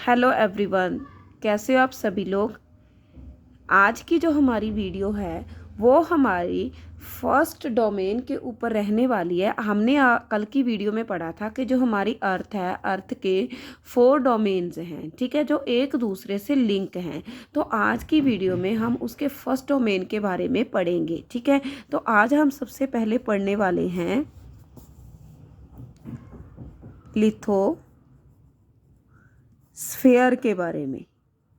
Hello everyone, कैसे हो आप सभी लोग। आज की जो हमारी वीडियो है वो हमारी फर्स्ट डोमेन के ऊपर रहने वाली है। हमने कल की वीडियो में पढ़ा था कि जो हमारी अर्थ है, अर्थ के 4 डोमेन्स हैं, ठीक है, जो एक दूसरे से लिंक हैं। तो आज की वीडियो में हम उसके फर्स्ट डोमेन के बारे में पढ़ेंगे, ठीक है। तो आज हम सबसे पहले पढ़ने वाले हैं लिथोस्फेयर के बारे में,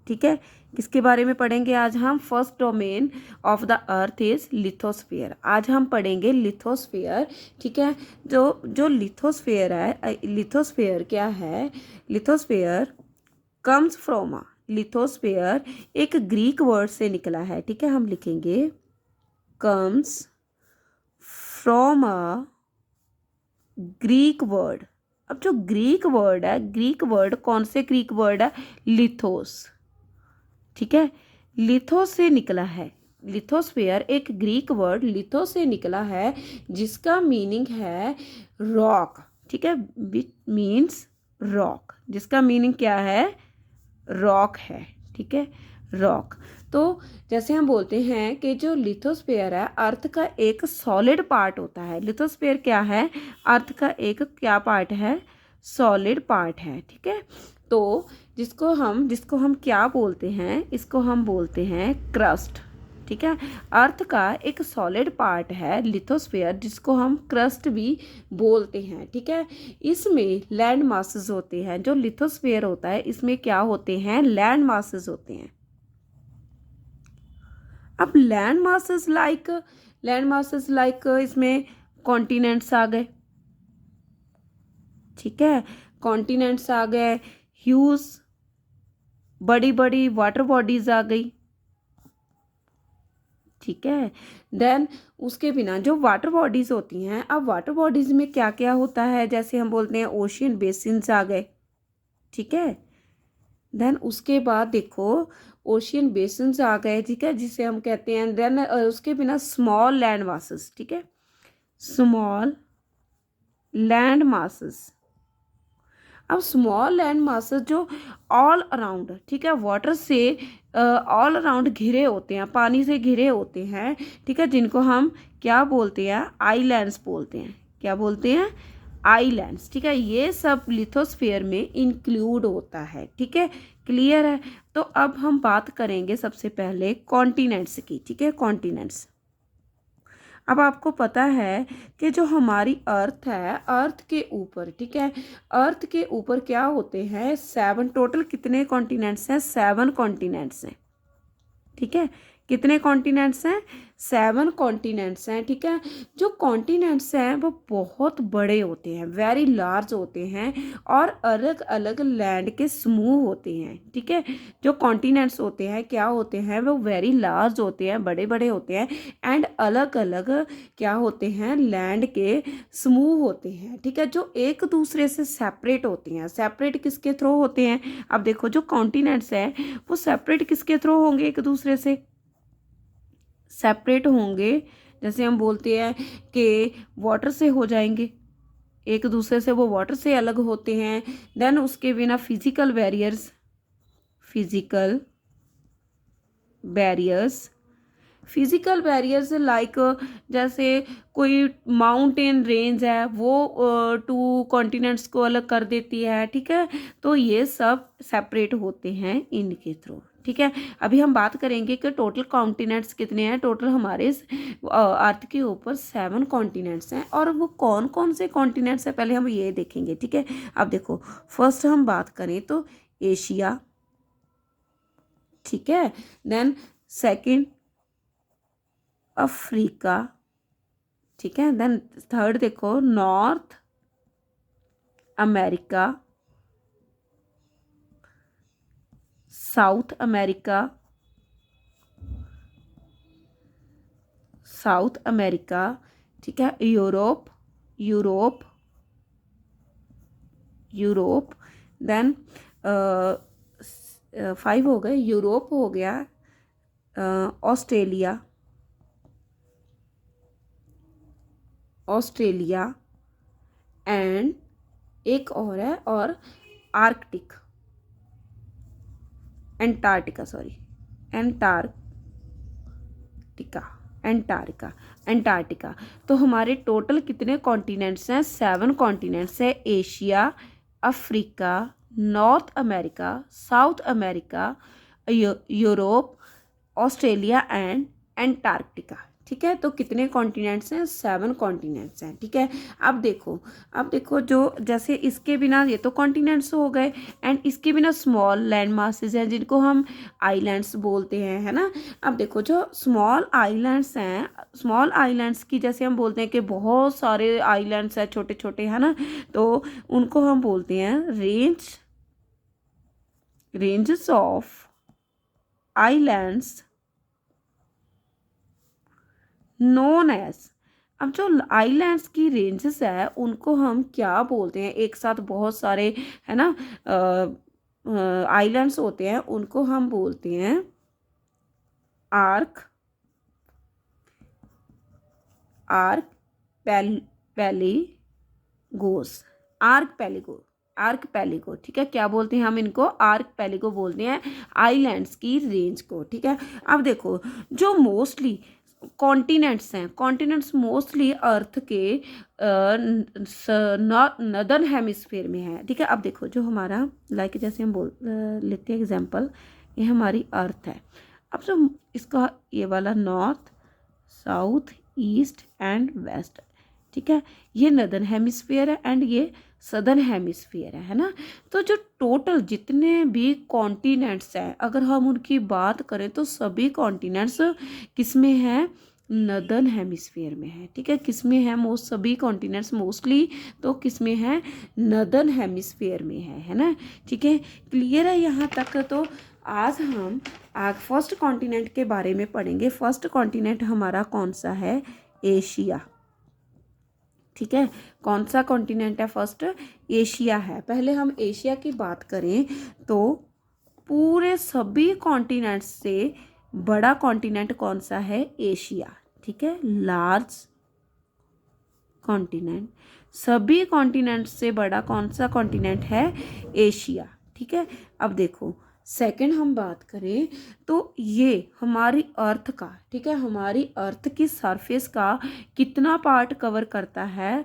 ठीक है। किसके बारे में पढ़ेंगे आज हम? First domain of the earth is lithosphere. आज हम पढ़ेंगे लिथोस्फेयर, ठीक है। जो जो लिथोस्फेयर है, लिथोस्फेयर क्या है? Lithosphere comes from a, lithosphere एक ग्रीक वर्ड से निकला है, ठीक है। हम लिखेंगे comes from a Greek word. अब जो ग्रीक वर्ड है, ग्रीक वर्ड कौन से ग्रीक वर्ड है? लिथोस, ठीक है। लिथोस से निकला है। लिथोस्फेयर एक ग्रीक वर्ड लिथोस से निकला है, जिसका मीनिंग है रॉक, ठीक है। विच मीन्स रॉक, जिसका मीनिंग क्या है? रॉक है, ठीक है, रॉक। तो जैसे हम बोलते हैं कि जो लिथोस्फेयर है अर्थ का एक सॉलिड पार्ट होता है। लिथोस्फेयर क्या है? अर्थ का एक क्या पार्ट है? सॉलिड पार्ट है, ठीक है। तो जिसको हम क्या बोलते हैं? इसको हम बोलते हैं क्रस्ट, ठीक है। अर्थ का एक सॉलिड पार्ट है लिथोस्फेयर, जिसको हम क्रस्ट भी बोलते हैं, ठीक है। इसमें लैंड मासेस होते हैं। जो लिथोस्फेयर होता है इसमें क्या होते हैं? लैंड मासेस होते हैं। अब लैंड मासेस लाइक इसमें कॉन्टिनेंट्स आ गए, ठीक है। कॉन्टिनेंट्स आ गए, ह्यूज बड़ी बड़ी वाटर बॉडीज आ गई, ठीक है। देन उसके बिना जो वाटर बॉडीज होती हैं, अब वाटर बॉडीज में क्या क्या होता है? जैसे हम बोलते हैं ओशियन बेसिन्स आ गए, ठीक है। देन उसके बाद देखो ओशियन बेसिन्स आ गए, ठीक है, जिसे हम कहते हैं। देन उसके बिना स्मॉल लैंड मासेस, ठीक है, स्मॉल लैंड मासेस। अब स्मॉल लैंड मासेस जो ऑल अराउंड, ठीक है, वाटर से ऑल अराउंड घिरे होते हैं, पानी से घिरे होते हैं, ठीक है, जिनको हम क्या बोलते हैं? आईलैंड्स बोलते हैं। क्या बोलते हैं? आईलैंड्स, ठीक है। ये सब लिथोस्फेयर में इंक्लूड होता है, ठीक है। क्लियर है? तो अब हम बात करेंगे सबसे पहले कॉन्टिनेंट्स की, ठीक है, कॉन्टिनेंट्स। अब आपको पता है कि जो हमारी अर्थ है, अर्थ के ऊपर, ठीक है, अर्थ के ऊपर क्या होते हैं? 7, टोटल कितने कॉन्टिनेंट्स हैं? 7 कॉन्टिनेंट्स हैं, ठीक है। कितने कॉन्टिनेंट्स हैं? 7 कॉन्टिनेंट्स हैं, ठीक है। जो कॉन्टिनेंट्स हैं वो बहुत बड़े होते हैं, वेरी लार्ज होते हैं, और अलग अलग लैंड के समूह होते हैं, ठीक है। जो कॉन्टिनेंट्स होते हैं क्या होते हैं? वो वेरी लार्ज होते हैं, बड़े बड़े होते हैं, एंड अलग अलग क्या होते हैं? लैंड के समूह होते हैं, ठीक है, जो एक दूसरे से सेपरेट होते हैं। सेपरेट किसके थ्रू होते हैं? अब देखो जो कॉन्टिनेंट्स हैं वो सेपरेट किसके थ्रू होंगे? एक दूसरे से सेपरेट होंगे, जैसे हम बोलते हैं कि वाटर से हो जाएंगे, एक दूसरे से वो वाटर से अलग होते हैं। देन उसके बिना physical barriers physical barriers like जैसे कोई माउंटेन रेंज है वो 2 कॉन्टिनेंट्स को अलग कर देती है, ठीक है। तो ये सब सेपरेट होते हैं इनके थ्रू, ठीक है। अभी हम बात करेंगे कि टोटल कॉन्टिनेंट्स कितने हैं। टोटल हमारे अर्थ के ऊपर 7 कॉन्टिनेंट्स हैं, और वो कौन कौन से कॉन्टिनेंट्स हैं पहले हम ये देखेंगे, ठीक है। अब देखो फर्स्ट हम बात करें तो एशिया, ठीक है। देन सेकंड अफ्रीका, ठीक है। देन थर्ड देखो नॉर्थ अमेरिका, साउथ अमेरिका, ठीक है। Europe Europe. देन 5 हो गए, यूरोप हो गया, ऑस्ट्रेलिया एंड एक और है, और आर्कटिक, एंटार्क्टिका, सॉरी, एंटार्क्टिका। तो हमारे टोटल कितने कॉन्टिनेंट्स हैं? 7 कॉन्टिनेंट्स है। Asia, Africa, north America, south America, Europe, Australia and Antarctica. ठीक है, तो कितने कॉन्टिनेंट्स हैं? 7 कॉन्टिनेंट्स हैं। ठीक है, अब देखो जो जैसे इसके बिना ये तो कॉन्टिनेंट्स हो गए, एंड इसके बिना स्मॉल लैंड मासेस हैं जिनको हम आइलैंड्स बोलते हैं, है ना। अब देखो जो स्मॉल आइलैंड्स हैं, स्मॉल आइलैंड्स की जैसे हम बोलते हैं कि बहुत सारे आइलैंड्स हैं छोटे छोटे, है ना, तो उनको हम बोलते हैं ranges of islands known as. अब जो आइलैंड्स की रेंजेस है उनको हम क्या बोलते हैं? एक साथ बहुत सारे, है ना, आइलैंड्स होते हैं, उनको हम बोलते हैं आर्क पैलिगोस, आर्क पैलिगो। ठीक है, क्या बोलते हैं हम इनको? आर्क पैलिगो बोलते हैं आइलैंड्स की रेंज को। ठीक है, अब देखो जो मोस्टली कॉन्टिनेंट्स हैं, कॉन्टिनेंट्स मोस्टली अर्थ के नदर्न हेमिस्फीयर में है। ठीक है, अब देखो जो हमारा जैसे हम लेते हैं एग्जांपल, ये हमारी अर्थ है। अब जो इसका ये वाला north, south, east and west, ठीक है, ये नदर्न हेमिस्फीयर है एंड ये सदर्न हेमिस्फीयर है ना। तो जो टोटल जितने भी कॉन्टिनेंट्स हैं, अगर हम उनकी बात करें तो सभी कॉन्टिनेंट्स किस में है? नदर्न हेमिस्फीयर में है। ठीक है, किस में है? सभी कॉन्टिनेंट्स मोस्टली तो किस में है? नदर्न हेमिस्फीयर में है ना। ठीक है, क्लियर है यहाँ तक? तो आज हम फर्स्ट कॉन्टिनेंट के बारे में पढ़ेंगे। फर्स्ट कॉन्टिनेंट हमारा कौन सा है? एशिया। ठीक है, कौन सा कॉन्टिनेंट है? फर्स्ट एशिया है। पहले हम एशिया की बात करें तो पूरे सभी कॉन्टिनेंट से बड़ा कॉन्टिनेंट कौन सा है? एशिया। ठीक है, लार्ज कॉन्टिनेंट, सभी कॉन्टिनेंट से बड़ा कौन सा कॉन्टिनेंट है? एशिया। ठीक है, अब देखो सेकंड हम बात करें तो ये हमारी अर्थ का, ठीक है, हमारी अर्थ की सरफेस का कितना पार्ट कवर करता है?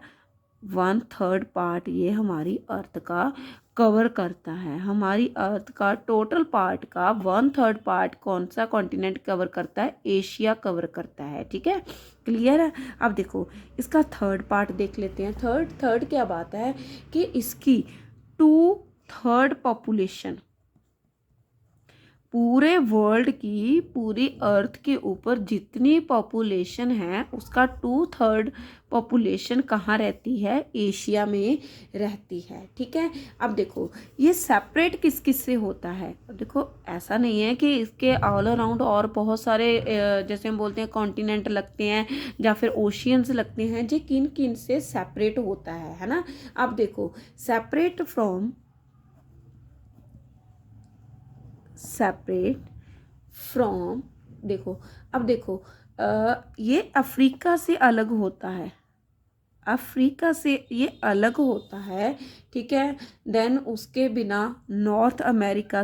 1/3 पार्ट ये हमारी अर्थ का कवर करता है। हमारी अर्थ का टोटल पार्ट का 1/3 पार्ट कौन सा कॉन्टिनेंट कवर करता है? एशिया कवर करता है। ठीक है, क्लियर है? अब देखो इसका थर्ड पार्ट देख लेते हैं। थर्ड क्या बात है कि इसकी 2/3 पॉपुलेशन, पूरे वर्ल्ड की, पूरी अर्थ के ऊपर जितनी पॉपुलेशन है उसका 2/3 पॉपुलेशन कहाँ रहती है? एशिया में रहती है। ठीक है, अब देखो ये सेपरेट किस किस से होता है? अब देखो ऐसा नहीं है कि इसके ऑल अराउंड और बहुत सारे जैसे हम बोलते हैं कॉन्टिनेंट लगते हैं या फिर ओशियंस लगते हैं, जो किन किन से सेपरेट होता है ना। अब देखो सेपरेट फ्रॉम, देखो अब देखो ये अफ्रीका से अलग होता है, अफ्रीका से ये अलग होता है। ठीक है, देन उसके बिना नॉर्थ अमेरिका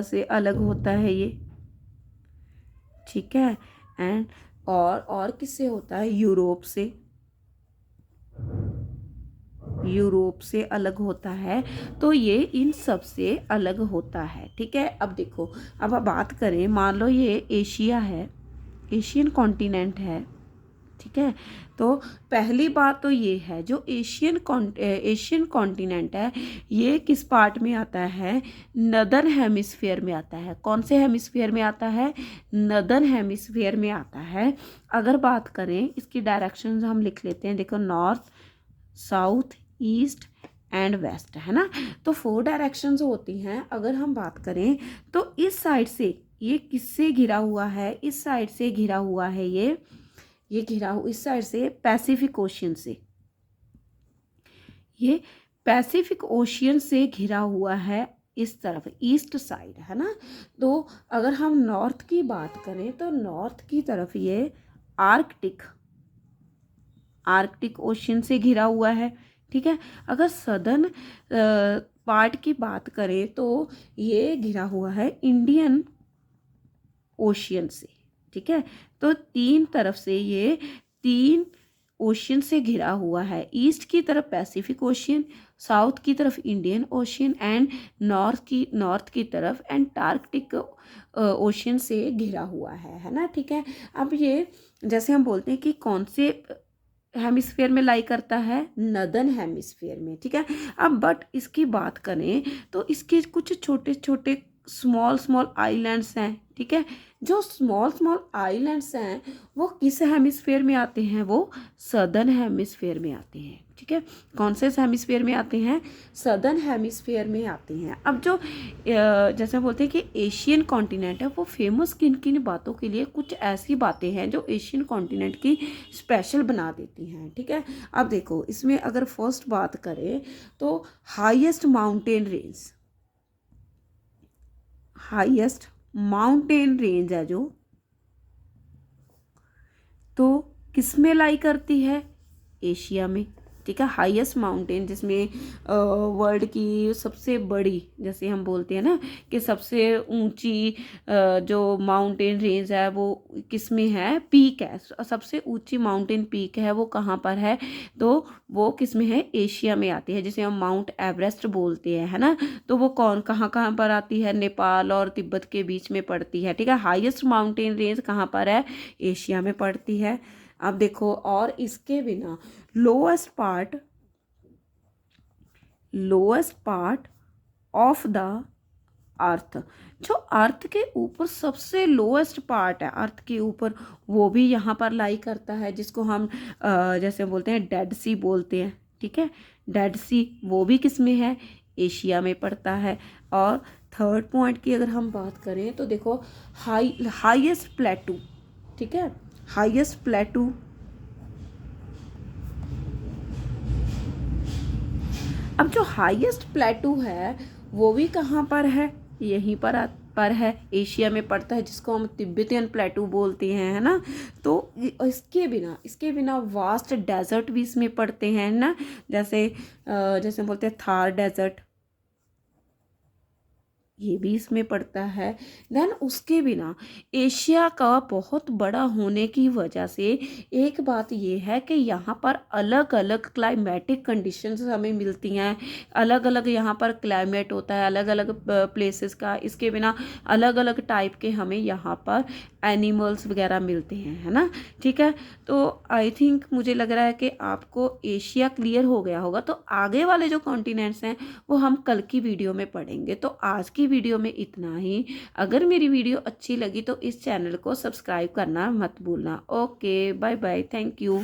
से अलग होता है ये। ठीक है, एंड और किससे होता है? यूरोप से अलग होता है। तो ये इन सब से अलग होता है। ठीक है, अब देखो अब बात करें, मान लो ये एशिया है, एशियन कॉन्टिनेंट है। ठीक है, तो पहली बात तो ये है जो एशियन कॉन्टिनेंट है ये किस पार्ट में आता है? नदर्न हेमिस्फीयर में आता है। कौन से हेमिस्फीयर में आता है? नदर्न हेमिस्फीयर में आता है। अगर बात करें इसकी डायरेक्शंस हम लिख लेते हैं, देखो north, south, east and west, है ना। तो 4 डायरेक्शंस होती हैं। अगर हम बात करें तो इस साइड से ये किससे घिरा हुआ है? इस साइड से घिरा हुआ है ये घिरा हुआ इस साइड से पैसिफिक ओशियन से, ये पैसिफिक ओशियन से घिरा हुआ है इस तरफ, ईस्ट साइड, है ना। तो अगर हम नॉर्थ की बात करें तो नॉर्थ की तरफ ये आर्कटिक ओशियन से घिरा हुआ है। ठीक है, अगर सदर्न पार्ट की बात करें तो ये घिरा हुआ है इंडियन ओशियन से, ठीक है। तो 3 तरफ से ये 3 ओशियन से घिरा हुआ है। ईस्ट की तरफ पैसिफिक ओशियन, साउथ की तरफ इंडियन ओशियन एंड नॉर्थ की तरफ एंटार्कटिक ओशियन से घिरा हुआ है ना, ठीक है। अब ये जैसे हम बोलते हैं कि कौन से हेमिस्फेयर में लाई करता है, नदर्न हेमिस्फेयर में, ठीक है। अब बट इसकी बात करें तो इसके कुछ छोटे छोटे स्मॉल आइलैंड्स हैं, ठीक है। जो स्मॉल आइलैंड्स हैं वो किस हेमिस्फेयर में आते हैं, वो सदर्न हेमिस्फेयर में आते हैं, ठीक है। कौन से हेमिस्फेयर में आते हैं, सदर्न हेमिस्फेयर में आते हैं। अब जो जैसे बोलते हैं कि एशियन कॉन्टिनेंट है वो फेमस किन किन बातों के लिए, कुछ ऐसी बातें हैं जो एशियन कॉन्टिनेंट की स्पेशल बना देती हैं, ठीक है। अब देखो इसमें अगर फर्स्ट बात करें तो हाईएस्ट माउंटेन रेंज है जो, तो किस में लाई करती है, एशिया में, ठीक है। हाईएस्ट माउंटेन जिसमें वर्ल्ड की सबसे बड़ी, जैसे हम बोलते हैं ना कि सबसे ऊंची जो माउंटेन रेंज है वो किस में है, पीक है, सबसे ऊंची माउंटेन पीक है वो कहाँ पर है, तो वो किस में है, एशिया में आती है, जिसे हम माउंट एवरेस्ट बोलते हैं, है ना। तो वो कहाँ कहाँ पर आती है, नेपाल और तिब्बत के बीच में पड़ती है, ठीक है। हाईएस्ट माउंटेन रेंज कहाँ पर है, एशिया में पड़ती है। अब देखो और इसके बिना lowest part of the earth, जो अर्थ के ऊपर सबसे लोएस्ट पार्ट है अर्थ के ऊपर, वो भी यहाँ पर लाई करता है, जिसको हम जैसे बोलते हैं डेड सी बोलते हैं, ठीक है। डेड सी वो भी किस में है, एशिया में पड़ता है। और थर्ड पॉइंट की अगर हम बात करें तो देखो हाईएस्ट प्लेटू, ठीक है, हाईएस्ट प्लेटू, अब जो हाईएस्ट प्लेटू है वो भी कहाँ पर है, यहीं पर है, एशिया में पड़ता है, जिसको हम तिब्बतियन प्लेटू बोलते हैं, है ना। तो इसके बिना वास्ट डेजर्ट भी इसमें पड़ते हैं ना, जैसे बोलते हैं थार डेजर्ट, ये भी इसमें पड़ता है। देन उसके बिना एशिया का बहुत बड़ा होने की वजह से एक बात ये है कि यहाँ पर अलग अलग क्लाइमेटिक कंडीशंस हमें मिलती हैं, अलग अलग यहाँ पर क्लाइमेट होता है अलग अलग प्लेसेस का। इसके बिना अलग अलग टाइप के हमें यहाँ पर एनिमल्स वगैरह मिलते हैं, है ना, ठीक है। तो आई थिंक मुझे लग रहा है कि आपको एशिया क्लियर हो गया होगा। तो आगे वाले जो कॉन्टिनेंट्स हैं वो हम कल की वीडियो में पढ़ेंगे। तो आज की वीडियो में इतना ही। अगर मेरी वीडियो अच्छी लगी तो इस चैनल को सब्सक्राइब करना मत भूलना। Okay, bye bye, thank you.